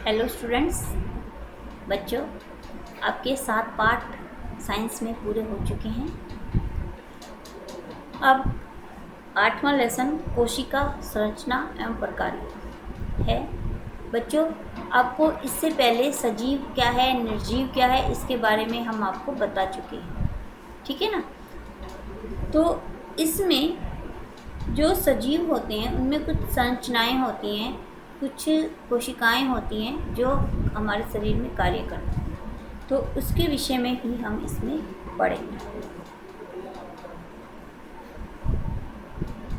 Hello students, बच्चों, आपके 7 part science में पूरे हो चुके हैं। अब 8वां लेसन कोशिका संरचना एवं प्रकार है। बच्चों, आपको इससे पहले सजीव क्या है, निर्जीव क्या है, इसके बारे में हम आपको बता चुके हैं, ठीक है ना। तो इसमें जो सजीव होते हैं उनमें कुछ संरचनाएं होती हैं, कुछ कोशिकाएं होती हैं जो हमारे शरीर में कार्य करती हैं। तो उसके विषय में ही हम इसमें पढ़ेंगे।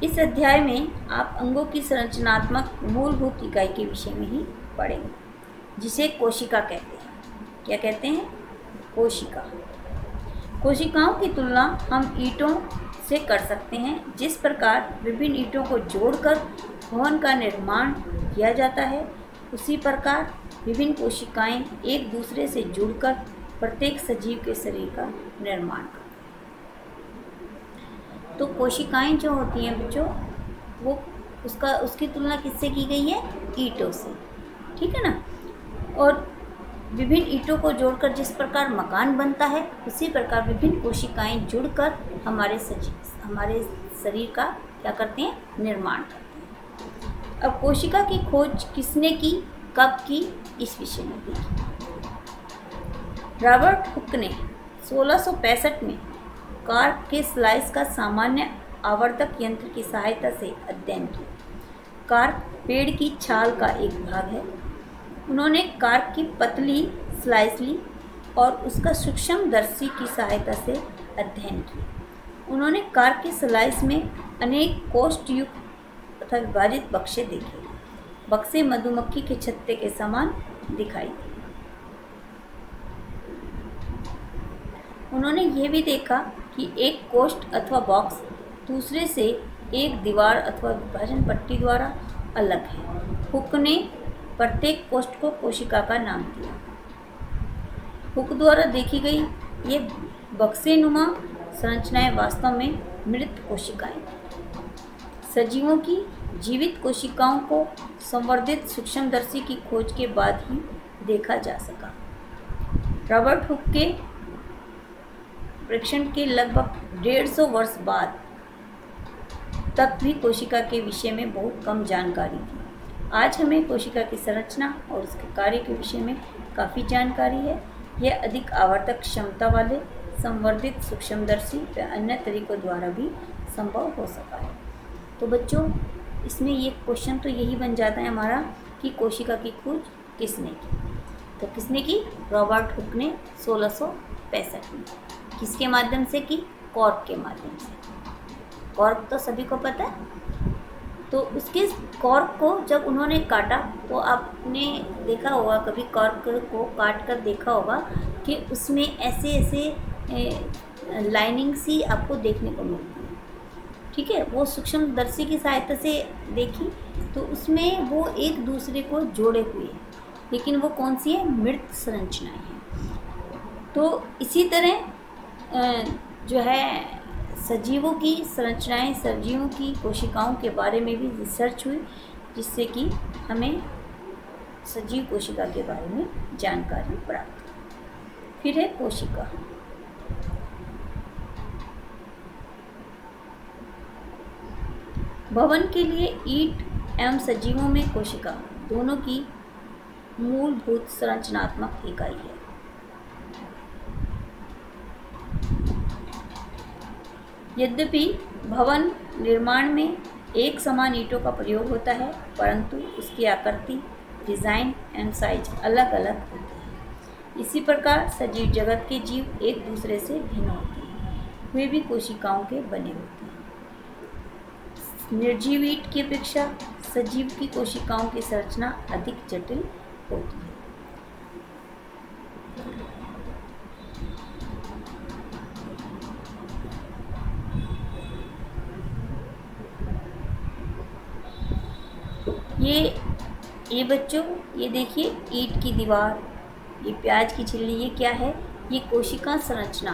इस अध्याय में आप अंगों की संरचनात्मक मूलभूत इकाई के विषय में ही पढ़ेंगे, जिसे कोशिका कहते हैं। क्या कहते हैं? कोशिका। कोशिकाओं की तुलना हम ईंटों से कर सकते हैं। जिस प्रकार विभिन्न ईंटों को जोड़कर भवन का निर्माण किया जाता है, उसी प्रकार विभिन्न कोशिकाएं एक दूसरे से जुड़कर प्रत्येक सजीव के शरीर का निर्माण करती हैं। तो कोशिकाएं जो होती हैं बच्चों, वो उसकी तुलना किससे की गई है? ईंटों से, ठीक है ना। और विभिन्न ईंटों को जोड़कर जिस प्रकार मकान बनता है, उसी प्रकार विभिन्न कोशिकाएं जुड़कर हमारे शरीर का क्या करते हैं? निर्माण करते हैं। अब कोशिका की खोज किसने की, कब की, इस विषय में देखिए। रॉबर्ट हुक ने 1665 में कार्प के स्लाइस का सामान्य आवर्तक यंत्र की सहायता से अध्ययन किया। कार्प पेड़ की छाल का एक भाग है। उन्होंने कार्प की पतली स्लाइस ली और उसका सूक्ष्मदर्शी की सहायता से अध्ययन किया। उन्होंने कार्प की स्लाइस में अनेक कोष्ठयुक्त तथा विभाजित बक्से देखे। बक्से मधुमक्खी के छत्ते के समान दिखाई दिए। उन्होंने यह भी देखा कि एक कोष्ठ अथवा बॉक्स दूसरे से एक दीवार अथवा विभाजन पट्टी द्वारा अलग है। हुक ने प्रत्येक कोष्ठ को कोशिका का नाम दिया। हुक द्वारा देखी गई ये बक्सेनुमा संरचनाएं वास्तव में मृत कोशिकाएं थीं। सजीवों की जीवित कोशिकाओं को संवर्धित सूक्ष्मदर्शी की खोज के बाद ही देखा जा सका। रॉबर्ट हुक के परीक्षण के लगभग 150 वर्ष बाद तक भी कोशिका के विषय में बहुत कम जानकारी थी। आज हमें कोशिका की संरचना और उसके कार्य के विषय में काफ़ी जानकारी है। यह अधिक आवर्तक क्षमता वाले संवर्धित सूक्ष्मदर्शी व अन्य तरीकों द्वारा भी संभव हो सका है। तो बच्चों, इसमें ये क्वेश्चन तो यही बन जाता है हमारा कि कोशिका की खोज किसने की। तो किसने की? रॉबर्ट हुक ने 1665 में। किसके माध्यम से की? कॉर्क के माध्यम से। कॉर्क तो सभी को पता है। तो उसके कॉर्क को जब उन्होंने काटा, तो आपने देखा होगा, कभी कॉर्क को काट कर देखा होगा कि उसमें ऐसे ऐसे लाइनिंग सी आपको देखने को मिलती है, ठीक है। वो सूक्ष्मदर्शी की सहायता से देखी तो उसमें वो एक दूसरे को जोड़े हुए हैं, लेकिन वो कौन सी है? मृत संरचनाएं हैं। तो इसी तरह जो है सजीवों की संरचनाएं, सजीवों की कोशिकाओं के बारे में भी रिसर्च हुई, जिससे कि हमें सजीव कोशिका के बारे में जानकारी प्राप्त हुई। फिर है कोशिका। भवन के लिए ईंट एवं सजीवों में कोशिका दोनों की मूलभूत संरचनात्मक इकाई है। यद्यपि भवन निर्माण में एक समान ईंटों का प्रयोग होता है, परंतु उसकी आकृति, डिज़ाइन एवं साइज अलग अलग होते हैं। इसी प्रकार सजीव जगत के जीव एक दूसरे से भिन्न होते हैं। वे भी कोशिकाओं के बने होते हैं। निर्जीव ईंट की अपेक्षा सजीव की कोशिकाओं की संरचना अधिक जटिल होती है। ये बच्चों, ये देखिए, ईंट की दीवार, ये प्याज की छिल्ली, ये क्या है? ये कोशिका संरचना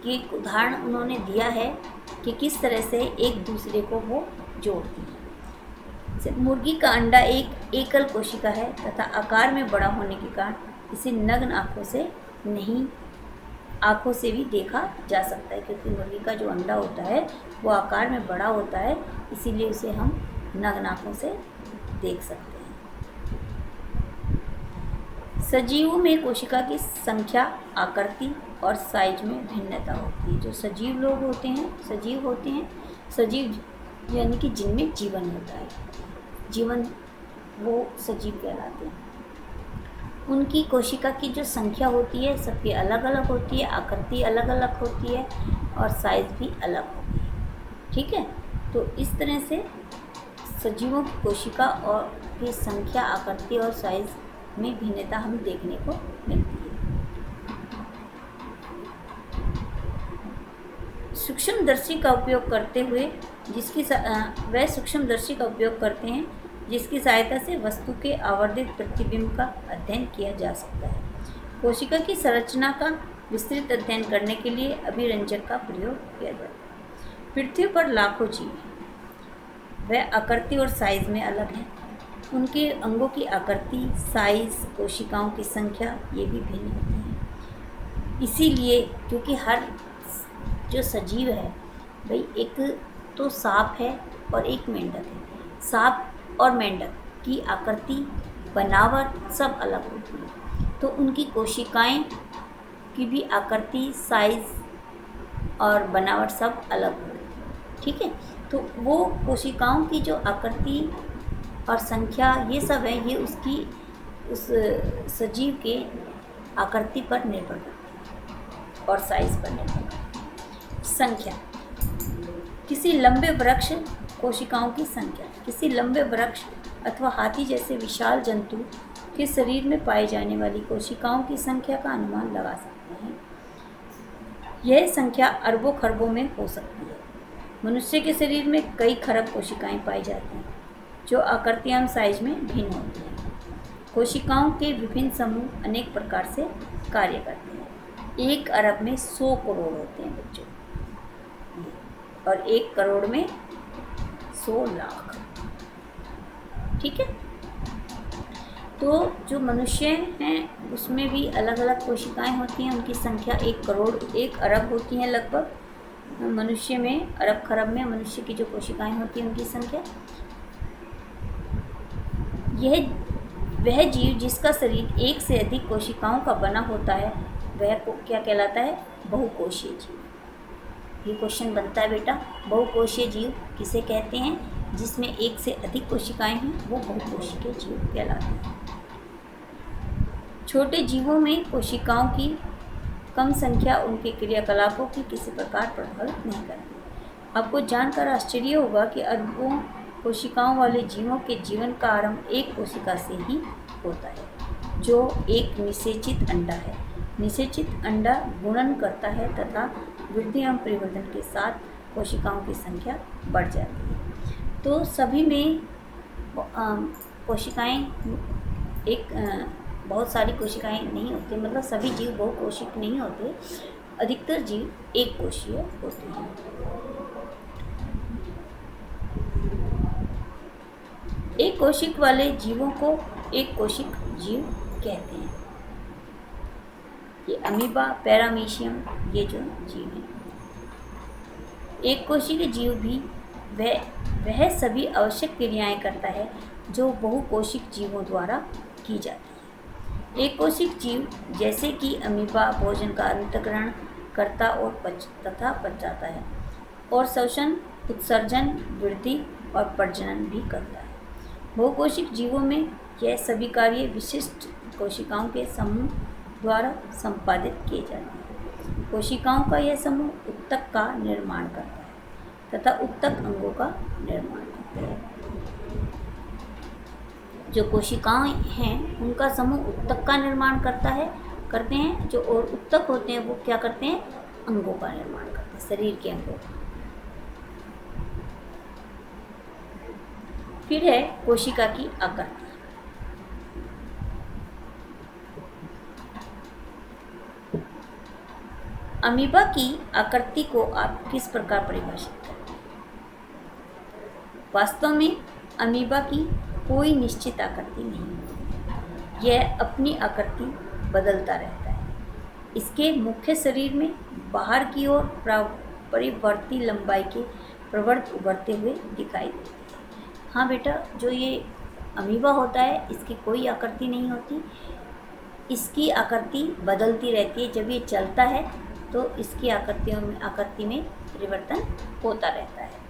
की उदाहरण उन्होंने दिया है कि किस तरह से एक दूसरे को वो जोड़ती है। मुर्गी का अंडा एक एकल कोशिका है तथा आकार में बड़ा होने के कारण इसे नग्न आँखों से भी देखा जा सकता है, क्योंकि मुर्गी का जो अंडा होता है वो आकार में बड़ा होता है, इसीलिए उसे हम नग्न आँखों से देख सकते हैं। सजीवों में कोशिका की संख्या, आकृति और साइज में भिन्नता होती है। जो सजीव लोग होते हैं, सजीव यानी कि जिनमें जीवन होता है, वो सजीव कहलाते हैं। उनकी कोशिका की जो संख्या होती है सबकी अलग अलग होती है, आकृति अलग अलग होती है और साइज भी अलग होती है। ठीक है, तो इस तरह से सजीवों की कोशिका और की संख्या, आकृति और साइज में भिन्नता हमें देखने को मिलती है। सूक्ष्मदर्शी का उपयोग करते हुए वह सूक्ष्मदर्शी का उपयोग करते हैं जिसकी सहायता से वस्तु के आवर्धित प्रतिबिंब का अध्ययन किया जा सकता है। कोशिका की संरचना का विस्तृत अध्ययन करने के लिए अभिरंजक का प्रयोग किया जाता है। पृथ्वी पर लाखों जीव हैं, वह आकृति और साइज में अलग हैं। उनके अंगों की आकृति, साइज, कोशिकाओं की संख्या ये भी भिन्न होती हैं। इसीलिए क्योंकि हर जो सजीव है भाई, एक तो सांप है और एक मेंढक है। सांप और मेंढक की आकृति, बनावट सब अलग होती है, तो उनकी कोशिकाएं की भी आकृति, साइज और बनावट सब अलग होती है। ठीक है, तो वो कोशिकाओं की जो आकृति और संख्या ये सब है, ये उस सजीव के आकृति पर निर्भर करती है और साइज पर निर्भर करती है। संख्या, किसी लंबे वृक्ष कोशिकाओं की संख्या, किसी लंबे वृक्ष अथवा हाथी जैसे विशाल जंतु के शरीर में पाई जाने वाली कोशिकाओं की संख्या का अनुमान लगा सकते हैं। यह संख्या अरबों खरबों में हो सकती है। मनुष्य के शरीर में कई खरब कोशिकाएं पाई जाती हैं, जो आकृति एवं साइज में भिन्न होती हैं। कोशिकाओं के विभिन्न समूह अनेक प्रकार से कार्य करते हैं। 1 अरब में 100 करोड़ होते हैं बच्चों, और 1 करोड़ में 100 लाख। ठीक है, तो जो मनुष्य हैं उसमें भी अलग अलग कोशिकाएं होती हैं, उनकी संख्या 1 करोड़ 1 अरब होती हैं लगभग। मनुष्य में अरब खरब में मनुष्य की जो कोशिकाएं होती हैं उनकी संख्या। यह वह जीव जिसका शरीर 1 से अधिक कोशिकाओं का बना होता है वह क्या कहलाता है? बहुकोशीय जीव। ये क्वेश्चन बनता है बेटा, बहुकोशीय जीव किसे कहते हैं? जिसमें 1 से अधिक कोशिकाएं हैं वो बहुकोशीय जीव कहलाते हैं। छोटे जीवों में कोशिकाओं की कम संख्या उनके क्रियाकलापों की किसी प्रकार प्रभावित नहीं करती। आपको जानकर आश्चर्य होगा कि अरबों कोशिकाओं वाले जीवों के जीवन का आरंभ 1 कोशिका से ही होता है, जो एक निषेचित अंडा है। निषेचित अंडा गुणन करता है तथा वृद्धि एवं परिवर्धन के साथ कोशिकाओं की संख्या बढ़ जाती है। तो सभी में कोशिकाएं बहुत सारी कोशिकाएं नहीं होती, मतलब सभी जीव बहुकोशिक नहीं होते, अधिकतर जीव 1 कोशीय होते हैं। एक कोशिक वाले जीवों को एक कोशिक जीव कहते हैं। ये अमीबा, पैरामीशियम ये जो जीव हैं। एक कोशिकीय जीव भी वह सभी आवश्यक क्रियाएं करता है जो बहुकोशिक जीवों द्वारा की जाती है। एक कोशिक जीव जैसे कि अमीबा भोजन का अंतःग्रहण करता और पच जाता है और श्वसन, उत्सर्जन, वृद्धि और प्रजनन भी करता है। बहुकोशिक जीवों में यह सभी कार्य विशिष्ट कोशिकाओं के समूह द्वारा संपादित किए जाते हैं। कोशिकाओं का यह समूह उत्तक का निर्माण करता है तथा उत्तक अंगों का निर्माण करता है। जो कोशिकाएं हैं उनका समूह उत्तक का निर्माण करते हैं, जो और उत्तक होते हैं वो क्या करते हैं? अंगों का निर्माण करते हैं, शरीर के अंगों का। फिर है कोशिका की आकृति। अमीबा की आकृति को आप किस प्रकार परिभाषित करते हैं? वास्तव में अमीबा की कोई निश्चित आकृति नहीं होती। यह अपनी आकृति बदलता रहता है। इसके मुख्य शरीर में बाहर की ओर परिवर्ती लंबाई के प्रवर्त उभरते हुए दिखाई देते हैं। हाँ बेटा, जो ये अमीबा होता है इसकी कोई आकृति नहीं होती। इसकी आकृति बदलती रहती है। जब ये चलता है तो इसकी आकृति में परिवर्तन होता रहता है।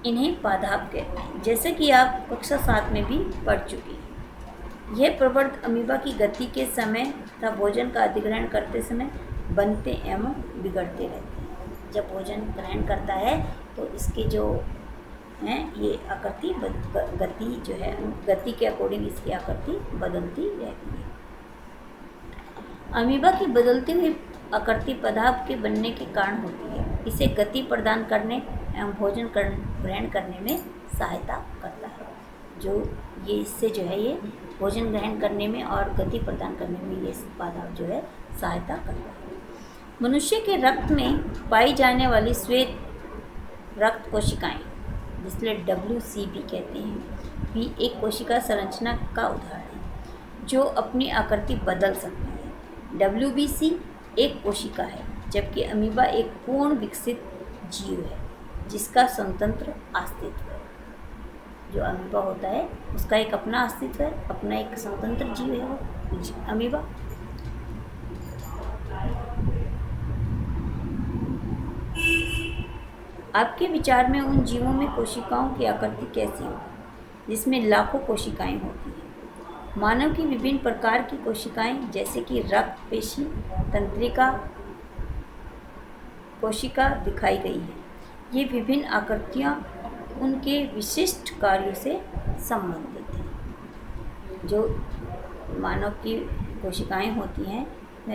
इन्हें पादाप कहते हैं, जैसे कि आप कक्षा 7 में भी पढ़ चुकी हैं। यह प्रवर्त अमीबा की गति के समय तथा भोजन का अधिग्रहण करते समय बनते एवं बिगड़ते रहते हैं। जब भोजन ग्रहण करता है तो इसके जो हैं ये आकृति गति जो है, गति के अकॉर्डिंग इसकी आकृति बदलती रहती है। अमीबा की बदलती हुई आकृति पदार्थ के बनने के कारण होती है। इसे गति प्रदान करने एवं भोजन ग्रहण करने में सहायता करता है। जो ये इससे जो है ये भोजन ग्रहण करने में और गति प्रदान करने में ये पदार्थ जो है सहायता करता है। मनुष्य के रक्त में पाई जाने वाली श्वेत रक्त कोशिकाएं, जिससे WCB कहते हैं, भी एक कोशिका संरचना का उदाहरण है जो अपनी आकृति बदल सकती है। WBC एक कोशिका है, जबकि अमीबा एक पूर्ण विकसित जीव है जिसका स्वतंत्र अस्तित्व है। जो अमीबा होता है उसका एक अपना अस्तित्व है, अपना एक स्वतंत्र जीव है वो अमीबा। आपके विचार में उन जीवों में कोशिकाओं की आकृति कैसी होगी जिसमें लाखों कोशिकाएं होती हैं? मानव की विभिन्न प्रकार की कोशिकाएं, जैसे कि रक्त, पेशी, तंत्रिका कोशिका दिखाई गई हैं। ये विभिन्न आकृतियां उनके विशिष्ट कार्यों से संबंधित हैं। जो मानव की कोशिकाएं होती हैं,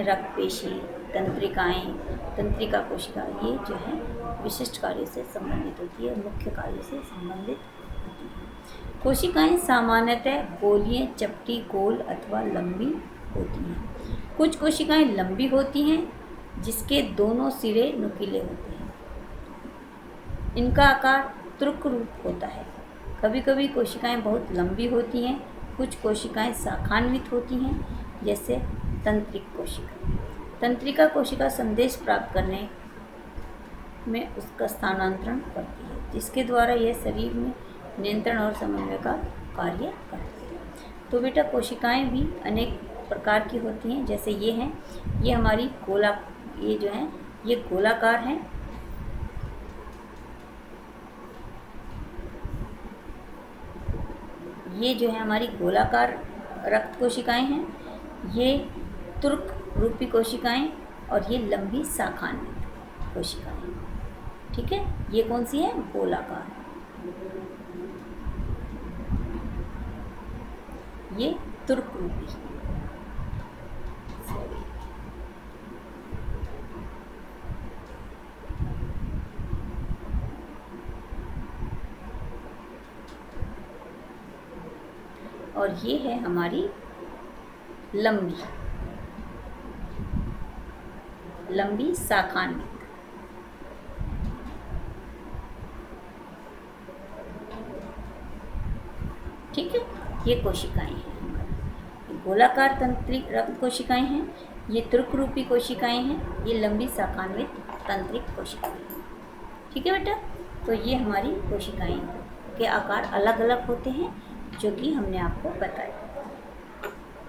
रक्त, पेशी, तंत्रिका कोशिका, ये जो है विशिष्ट कार्य से संबंधित होती है, मुख्य कार्य से संबंधित होती है। कोशिकाएं सामान्यतः गोलीय, चपटी, गोल अथवा लंबी होती हैं। कुछ कोशिकाएं लंबी होती हैं जिसके दोनों सिरे नुकीले होते हैं। इनका आकार त्रुक रूप होता है। कभी कभी कोशिकाएं बहुत लंबी होती हैं। कुछ कोशिकाएं शाखान्वित होती हैं, जैसे तंत्रिक कोशिका। तंत्रिका कोशिका संदेश प्राप्त करने में उसका स्थानांतरण करती है, जिसके द्वारा यह शरीर में नियंत्रण और समन्वय का कार्य करती है। तो बेटा, कोशिकाएं भी अनेक प्रकार की होती हैं। जैसे ये हैं, ये हमारी ये जो हैं ये गोलाकार हैं। ये जो है हमारी गोलाकार रक्त कोशिकाएं हैं। ये तुर्क रूपी कोशिकाएं और ये लंबी शाखान्वित कोशिकाएं। ठीक है, ये कौन सी है? गोलाकार। ये तुर्क रूपी। और ये है हमारी लंबी शाखान्वित। ठीक है, ये कोशिकाएं हैं हमारी। गोलाकार तंत्रिक रक्त कोशिकाएं हैं, ये तुर्क रूपी कोशिकाएं हैं, ये लंबी शाखान्वित तंत्रिक कोशिकाएं हैं। ठीक है बेटा, तो ये हमारी कोशिकाएं के आकार अलग अलग होते हैं, जो कि हमने आपको बताया।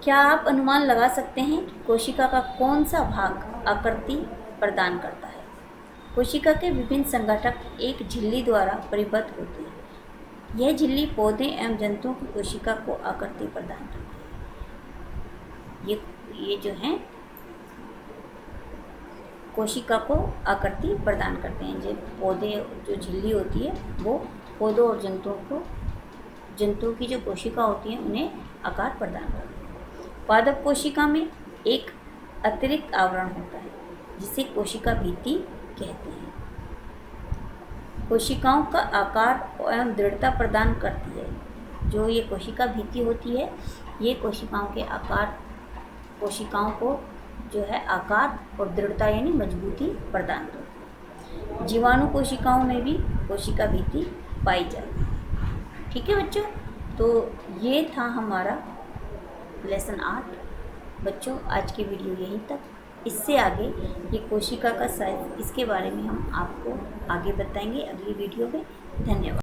क्या आप अनुमान लगा सकते हैं कि कोशिका का कौन सा भाग आकृति प्रदान करता है? कोशिका के विभिन्न संघटक एक झिल्ली द्वारा परिबद्ध होते हैं। यह झिल्ली पौधे एवं जंतुओं की कोशिका को आकृति प्रदान करती है। ये जो हैं कोशिका को आकृति प्रदान करते हैं। जो पौधे जो झिल्ली होती है वो पौधों और जंतुओं की जो कोशिका होती है उन्हें आकार प्रदान करती है। पादप कोशिका में एक अतिरिक्त आवरण होता है जिसे कोशिका भित्ति कहते हैं। कोशिकाओं का आकार एवं दृढ़ता प्रदान करती है। जो ये कोशिका भित्ति होती है, ये कोशिकाओं को जो है आकार और दृढ़ता यानी मजबूती प्रदान करती है। जीवाणु कोशिकाओं में भी कोशिका भित्ति पाई जाती है। ठीक है बच्चों, तो ये था हमारा लेसन 8। बच्चों आज की वीडियो यहीं तक। इससे आगे ये कोशिका का साइज, इसके बारे में हम आपको आगे बताएंगे अगली वीडियो में। धन्यवाद।